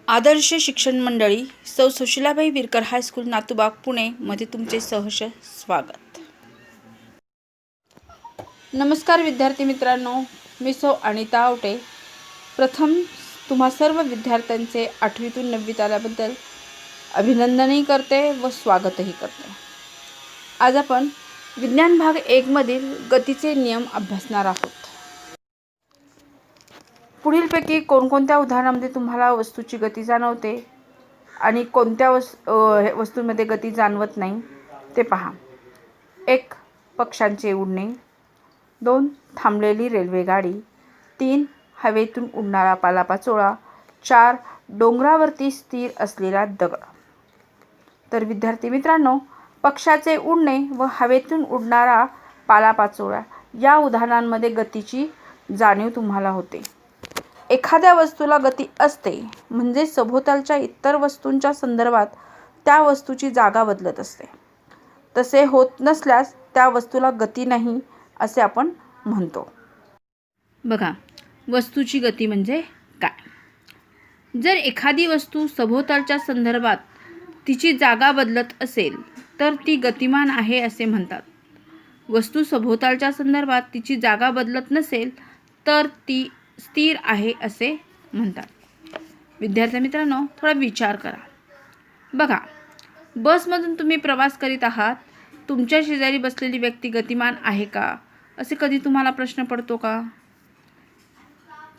आदर्श शिक्षण मंडळी सौ सुशीलाबाई विरकर हायस्कूल नातूबाग पुणे मध्ये तुमचे सहर्ष स्वागत। नमस्कार विद्यार्थी मित्रांनो, मी सौ अनिता आवटे। प्रथम तुम्हा सर्व विद्यार्थ्यांचे 8वीतून 9वीत आल्याबद्दल अभिनंदनही करते व स्वागतही करते। आज आपण विज्ञान भाग 1 मधील गतीचे नियम अभ्यासणार आहोत। पुढीलपैकी कोणकोणत्या उदाहरणामध्ये तुम्हाला वस्तूची गती जाणवते आणि कोणत्या वस्तूंमध्ये गती जाणवत नाही ते पहा। 1. पक्ष्यांचे उडणे, 2. थांबलेली रेल्वेगाडी, 3. हवेतून उडणारा पालापाचोळा, 4. डोंगरावरती स्थिर असलेला दगड। तर विद्यार्थी मित्रांनो, पक्ष्याचे उडणे व हवेतून उडणारा पालापाचोळा या उदाहरणांमध्ये गतीची जाणीव तुम्हाला होते। एखाद्या वस्तूला गती असते म्हणजे सभोवतालच्या इतर वस्तूंच्या संदर्भात त्या वस्तूची जागा बदलत असते। तसे होत नसल्यास त्या वस्तूला गती नाही असे आपण म्हणतो। बघा, वस्तूची गती म्हणजे काय? जर एखादी वस्तू सभोवतालच्या संदर्भात तिची जागा बदलत असेल तर ती गतिमान आहे असे म्हणतात। वस्तू सभोवतालच्या संदर्भात तिची जागा बदलत नसेल तर ती स्थिर आहे असे म्हणतात। विद्यार्थी मित्रांनो, थोडा विचार करा। बघा, बसमधून तुम्ही प्रवास करीत आहात, तुमच्या शेजारी बसलेली व्यक्ती गतिमान आहे का असे कधी तुम्हाला प्रश्न पडतो का?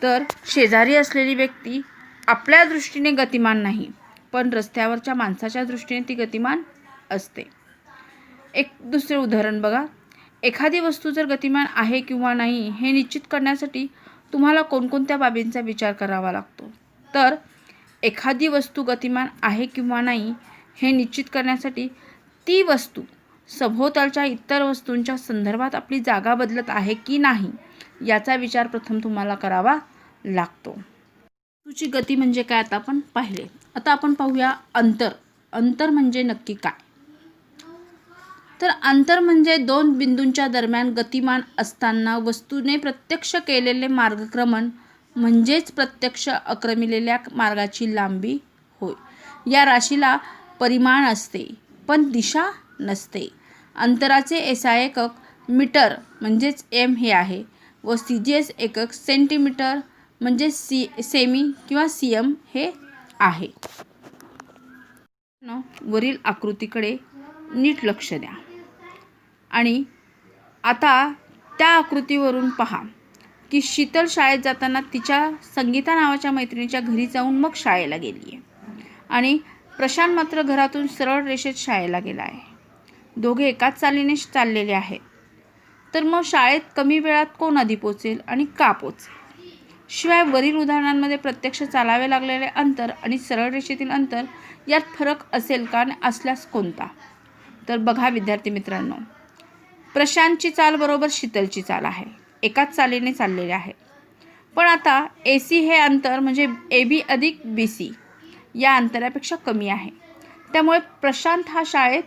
तर शेजारी असलेली व्यक्ती आपल्या दृष्टीने गतिमान नाही, पण रस्त्यावरच्या माणसाच्या दृष्टीने ती गतिमान असते। एक दुसरे उदाहरण बघा। एखादी वस्तू जर गतिमान आहे किंवा नाही हे निश्चित करण्यासाठी तुम्हाला कोणकोणत्या बाबींचा विचार करावा लागतो? तर एखादी वस्तू गतिमान आहे किंवा नाही हे निश्चित करण्यासाठी ती वस्तू सभोवतालच्या इतर वस्तूंच्या संदर्भात आपली जागा बदलत आहे की नाही याचा विचार प्रथम तुम्हाला करावा लागतो। वस्तूची गती म्हणजे काय आता आपण पाहिले। आता आपण पाहूया अंतर। अंतर म्हणजे नक्की काय? तर अंतर म्हणजे दोन बिंदूंच्या दरम्यान गतिमान असताना वस्तूने प्रत्यक्ष केलेले मार्गक्रमण म्हणजेच प्रत्यक्ष आक्रमिलेल्या मार्गाची लांबी होय। या राशीला परिमाण असते पण दिशा नसते। अंतराचे SI एकक मीटर म्हणजेच m हे आहे व CGS एकक सेंटीमीटर म्हणजे सेमी किंवा cm हे आहे। वरील आकृतीकडे नीट लक्ष द्या आणि आता त्या आकृतीवरून पहा की शीतल शाळेत जाताना तिच्या संगीता नावाच्या मैत्रिणीच्या घरी जाऊन मग शाळेला गेली आहे आणि प्रशांत मात्र घरातून सरळ रेषेत शाळेला गेला आहे। दोघे एकाच चालीने चाललेले आहेत। तर मग शाळेत कमी वेळात कोण आधी पोचेल आणि का पोचेल? शिवाय वरील उदाहरणांमध्ये प्रत्यक्ष चालावे लागलेले अंतर आणि सरळ रेषेतील अंतर यात फरक असेल का आणि असल्यास कोणता? तर बघा विद्यार्थी मित्रांनो, प्रशांतची चाल बरोबर शीतलची चाल आहे, एकाच चालीने चाललेले आहे। पण आता AC हे अंतर म्हणजे AB अधिक BC या अंतरापेक्षा कमी आहे, त्यामुळे प्रशांत हा शाळेत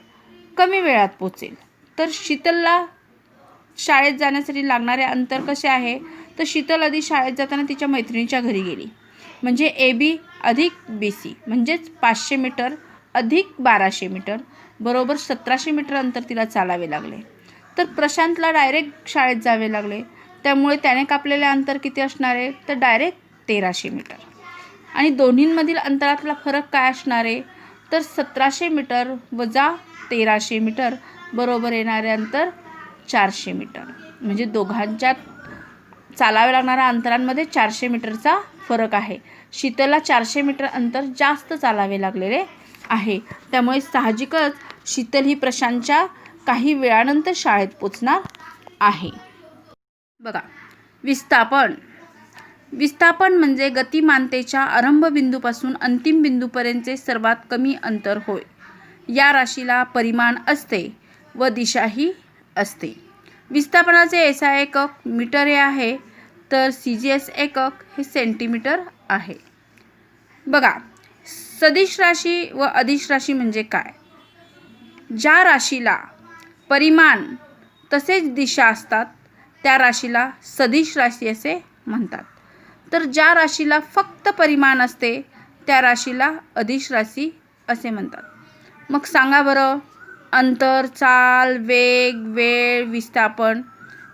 कमी वेळात पोचेल। तर शीतलला शाळेत जाण्यासाठी लागणारे अंतर कसे आहे? तर शीतल आधी शाळेत जाताना तिच्या मैत्रिणीच्या घरी गेली म्हणजे AB अधिक BC म्हणजेच 500 मीटर अधिक 1200 मीटर बरोबर 1700 मीटर अंतर तिला चालावे लागले। तर प्रशांतला डायरेक्ट शाळेत जावे लागले, त्यामुळे त्याने कापलेले अंतर किती असणार आहे? तर डायरेक्ट 1300 मीटर। आणि दोन्हींमधील अंतरातला फरक काय असणार आहे? तर 1700 मीटर वजा 1300 मीटर बरोबर येणारे अंतर 400 मीटर। म्हणजे दोघांच्या चालावे लागणाऱ्या अंतरांमध्ये 400 मीटरचा फरक आहे। शीतलला 400 मीटर अंतर जास्त चालावे लागलेले आहे, त्यामुळे साहजिकच शीतल ही प्रशांतच्या काही वेळानंतर शाळेत पोचणार आहे। बघा, विस्थापन। विस्थापन म्हणजे गतिमानतेच्या आरंभ बिंदूपासून अंतिम बिंदूपर्यंतचे सर्वात कमी अंतर होय। या राशीला परिमाण असते व दिशाही असते। विस्थापनाचे SI एकक मीटर हे आहे तर CGS एकक हे सेंटीमीटर आहे। बघा, सदिश राशी व अदिश राशी म्हणजे काय? ज्या राशीला परिमाण तसेच दिशा असतात त्या राशीला सदिश राशी असे म्हणतात। तर ज्या राशीला फक्त परिमाण असते त्या राशीला अदिश राशी असे म्हणतात. मग सांगा बरं, अंतर, चाल, वेग, वेळ, विस्थापन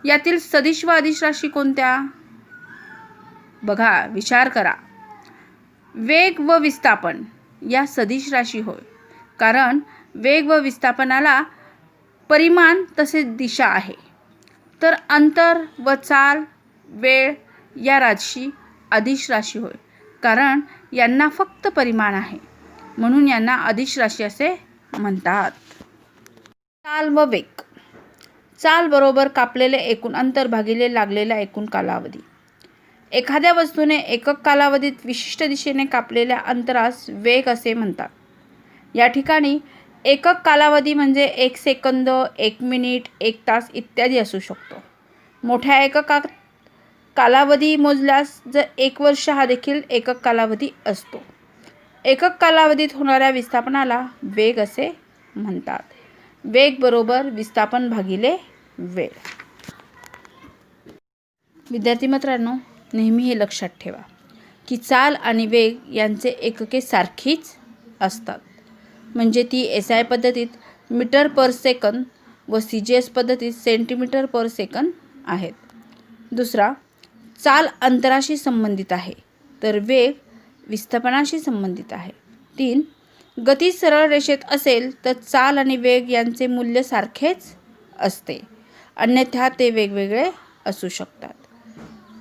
यातील सदिश व अदिश राशी कोणत्या? बघा, विचार करा. वेग व विस्थापन या सदिश राशी होय, कारण वेग व विस्थापनाला परिमाण तसेच दिशा आहे. तर अंतर व चाल, वेळ या राशी अदिश राशी होय, कारण यांना फक्त परिमाण आहे, म्हणून यांना अदिश राशी असे म्हणतात. चाल व वेग. चाल बरोबर कापलेले एकूण अंतर भागिले लागलेला एकूण कालावधी. एखाद्या वस्तूने एकक कालावधीत विशिष्ट दिशेने कापलेल्या अंतरास वेग असे म्हणतात. या ठिकाणी एकक कालावधी म्हणजे 1 सेकंद, 1 मिनिट, 1 तास इत्यादी असू शकतो. मोठ्या एककात कालावधी मोजल्यास जर 1 वर्ष हा देखील एकक कालावधी असतो. एकक कालावधीत होणाऱ्या विस्थापनाला वेग असे म्हणतात. वेग बरोबर विस्थापन भागिले वेळ. विद्यार्थी मित्रांनो, नेहमी हे लक्षात ठेवा की चाल आणि वेग यांचे एकके सारखीच असतात. म्हणजे ती SI पद्धतीत मीटर पर सेकंद व CGS पद्धतीत सेंटीमीटर पर सेकंद आहेत. दुसरा, चाल अंतराशी संबंधित आहे, तर वेग विस्थापनाशी संबंधित आहे. 3, गती सरळ रेषेत असेल तर चाल आणि वेग यांचे मूल्य सारखेच असते, अन्यथा ते वेगवेगळे असू शकतात.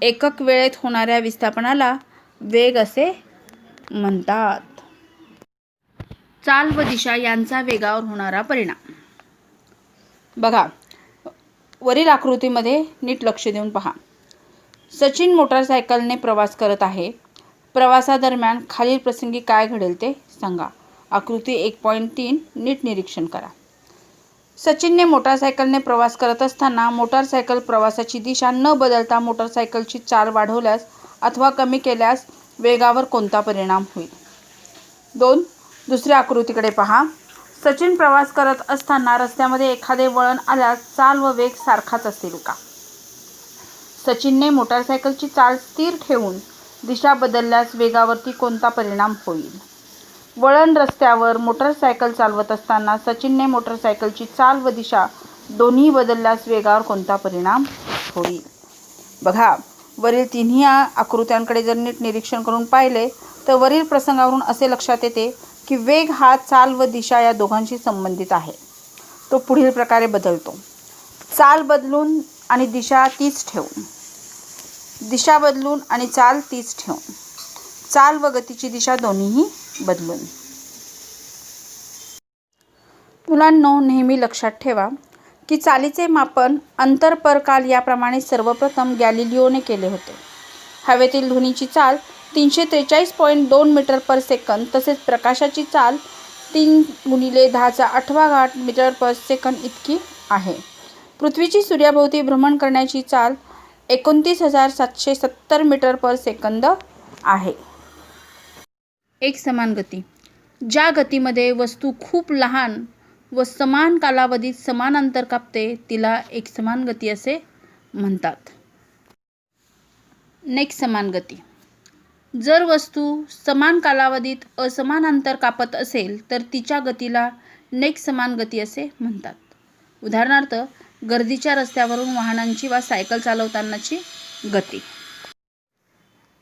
एकक वेळेत होणाऱ्या विस्थापनाला वेग असे म्हणतात. चाल व दिशा यांचा वेगावर होणारा परिणाम. बघा, वरील आकृतीमध्ये नीट लक्ष देऊन पहा. सचिन मोटारसायकलने प्रवास करत आहे. प्रवासादरम्यान खालील प्रसंगी काय घडेल ते सांगा. आकृती 1.3 नीट निरीक्षण करा. सचिनने मोटारसायकलने प्रवास करत असताना मोटारसायकल प्रवासाची दिशा न बदलता मोटारसायकलची चाल वाढवल्यास अथवा कमी केल्यास वेगावर कोणता परिणाम होईल? 2, दुसऱ्या आकृतीकडे पहा. सचिन प्रवास करत असताना रस्त्यामध्ये एखादे वळण आल्यास चाल व वेग सारखाच असेल का? सचिनने मोटारसायकलची चाल स्थिर ठेवून दिशा बदलल्यास वेगावरती कोणता परिणाम होईल? वळण रस्त्यावर मोटारसायकल चालवत असताना सचिनने मोटारसायकलची चाल व दिशा दोन्ही बदलल्यास वेगावर कोणता परिणाम होईल? बघा, वरील तिन्ही आकृत्यांकडे जर नीट निरीक्षण करून पाहिले तर वरील प्रसंगावरून असे लक्षात येते की वेग हा चाल व दिशा या दोघांशी संबंधित आहे. तो पुढील प्रकारे बदलतो. चाल बदलून आणि दिशा तीच ठेवून, दिशा बदलून आणि चाल तीच ठेवून, चाल व गतीची दिशा दोन्हीही बदलून. मुलांनो, नेहमी लक्षात ठेवा की चालीचे मापन अंतर पर काल याप्रमाणे सर्वप्रथम गॅलिलिओने केले होते. हवेतील ध्वनीची चाल 343.2 मीटर पर सेकंद तसेच प्रकाशाची चाल 3 × 10⁸ मीटर पर सेकंद इतकी आहे. पृथ्वीची सूर्याभोवती भ्रमण करण्याची चाल 29,770 मीटर पर सेकंद आहे. एकसमान गती. ज्या गतीमध्ये वस्तू खूप लहान व समान कालावधीत समान अंतर कापते तिला एकसमान गती असे म्हणतात. नेकसमान गती. जर वस्तू समान कालावधीत असमान अंतर कापत असेल तर तिच्या गतीला नेकसमान गती असे म्हणतात. उदाहरणार्थ, गर्दीच्या रस्त्यावरून वाहनांची वा सायकल चालवतानाची गती.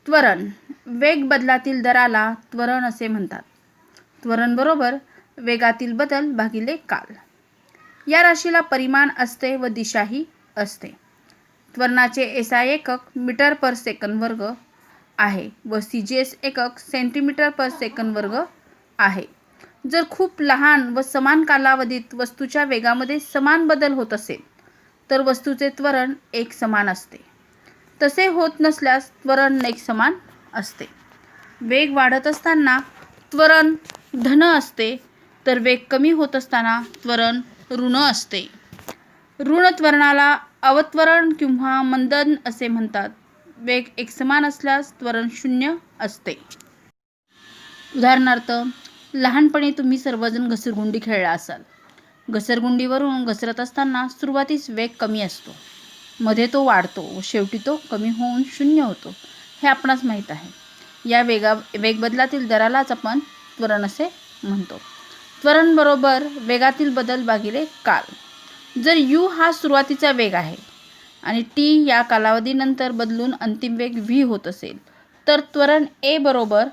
त्वरण. वेग बदलातील दराला त्वरण असे म्हणतात. त्वरण बरोबर वेगातील बदल भागिले काल. या राशीला परिमाण असते व दिशाही असते. त्वरणाचे SI एकक मीटर पर सेकंद वर्ग आहे व CGS एकक सेंटीमीटर पर सेकंद वर्ग आहे. जर खूप लहान व समान कालावधीत वस्तूच्या वेगामध्ये समान बदल होत असेल तर वस्तूचे त्वरण एकसमान असते. तसे होत नसल्यास त्वरण नेकसमान असते. वेग वाढत असताना त्वरण धन असते तर वेग कमी होत असताना त्वरण ऋण असते. ऋण त्वरणाला अवत्वरण किंवा मंदन असे म्हणतात. वेग एकसमान असल्यास त्वरण 0 असते. उदाहरणार्थ, लहानपणी तुम्ही सर्वजण घसरगुंडी खेळला असाल. घसरगुंडीवरून घसरत असताना सुरुवातीस वेग कमी असतो, मध्ये तो वाढतो व शेवटी तो कमी होऊन 0 होतो, हे आपणास माहीत आहे. या वेगबदलातील दरालाच आपण त्वरण असे म्हणतो. त्वरण बरोबर वेगातील बदल भागिले काल. जर u हा सुरुवातीचा वेग आहे आणि t या कालावधीनंतर बदलून अंतिम वेग v होत असेल तर त्वरण a बरोबर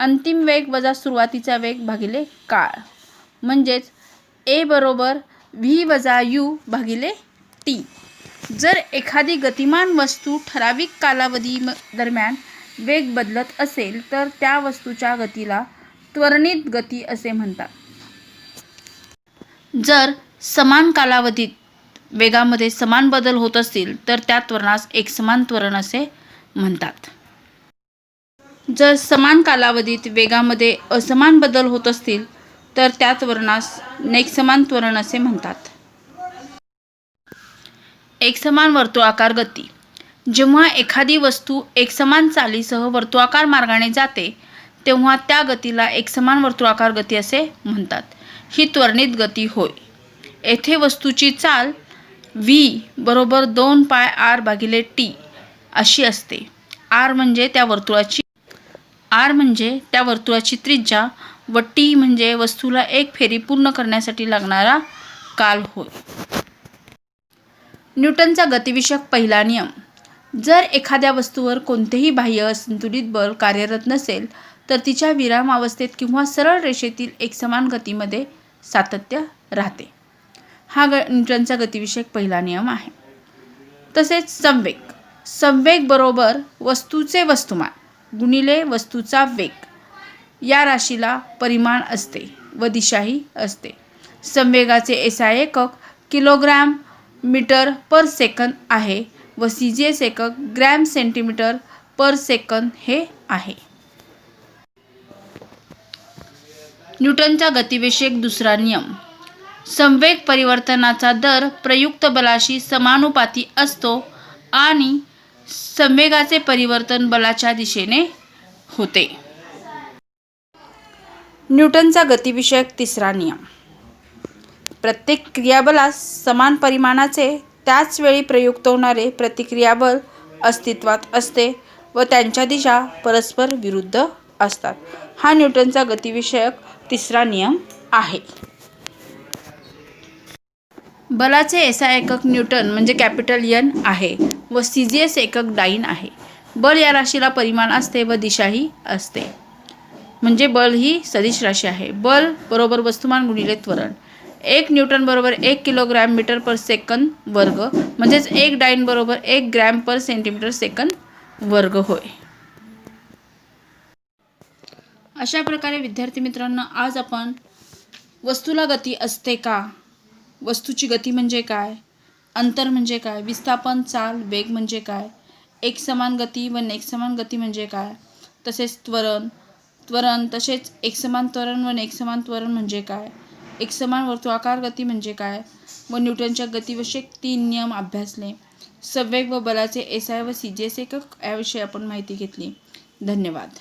अंतिम वेग वजा सुरुवातीचा वेग भागिले काळ, म्हणजेच a बरोबर v वजा u भागिले t. जर एखादी गतिमान वस्तू ठराविक कालावधी दरम्यान वेग बदलत असेल तर त्या वस्तूच्या गतीला त्वरणित गती असे म्हणतात. जर समान कालावधीत वेगामध्ये समान बदल होत असतील तर त्या त्वरणास एकसमान त्वरण असे म्हणतात. जर समान कालावधीत वेगामध्ये असमान बदल होत असतील तर त्या त्वरणास एकसमान त्वरण असे म्हणतात. एकसमान वर्तुळाकार गती. जेव्हा एखादी वस्तू एकसमान चालीसह वर्तुळाकार मार्गाने जाते तेव्हा त्या गतीला एकसमान वर्तुळाकार गती असे म्हणतात. ही त्वरणित गती होय. येथे वस्तूची चाल v बरोबर 2 पाय r भागिले t अशी असते. r म्हणजे त्या वर्तुळाची त्रिज्या व t म्हणजे वस्तूला एक फेरी पूर्ण करण्यासाठी लागणारा काल होय. न्यूटनचा गतिविषयक पहिला नियम. जर एखाद्या वस्तूवर कोणतेही बाह्य असंतुलित बल कार्यरत नसेल तर तिच्या विरामावस्थेत किंवा सरळ रेषेतील एकसमान गतीमध्ये सातत्य राहते. हा न्यूटनचा गतिविषयक पहिला नियम आहे. तसेच संवेग. संवेग बरोबर वस्तूचे वस्तुमान गुणिले वस्तूचा वेग या राशीला परिमाण असते व दिशाही असते. संवेगाचे SI एकक किलोग्रॅम मीटर पर सेकंद आहे व CGS एकक ग्रॅम सेंटीमीटर पर सेकंद हे आहे. न्यूटनचा गतिविषयक दुसरा नियम. संवेग परिवर्तनाचा दर प्रयुक्त बलाशी समानुपाती असतो आणि संवेगाचे परिवर्तन बलाच्या दिशेने होते. न्यूटनचा गतिविषयक तिसरा नियम. प्रत्येक क्रियाबलास समान परिमाणाचे त्याच वेळी प्रयुक्त होणारे प्रतिक्रियाबल अस्तित्वात असते व त्यांच्या दिशा परस्पर विरुद्ध असतात. हा न्यूटनचा गतिविषयक तिसरा नियम आहे. बलाचे SI एकक न्यूटन म्हणजे कॅपिटल N आहे व CGS एकक डाइन आहे. बल या राशीला परिमाण असते व दिशाही असते, म्हणजे बल ही सदिश राशी आहे. बल बरोबर वस्तुमान गुणिले त्वरण. 1 न्यूटन बरोबर 1 किलोग्रॅम मीटर पर सेकंद वर्ग, म्हणजेच 1 डाइन बरोबर 1 ग्रॅम पर सेंटीमीटर सेकंद वर्ग होय. अशा प्रकारे विद्यार्थी मित्रांनो, आज आपण वस्तूला गती असते का, वस्तूची गती म्हणजे काय, अंतर म्हणजे काय, विस्थापन, चाल, वेग म्हणजे काय, एकसमान गती व एकसमान गती म्हणजे काय, तसेच त्वरण तसेच एकसमान त्वरण व एकसमान त्वरण म्हणजे काय, एकसमान वर्तुळाकार गती म्हणजे काय व न्यूटनच्या गतिविषयक 3 नियम अभ्यासले. संवेग व बलाचे SI व CGS एकक याविषयी आपण माहिती घेतली. धन्यवाद.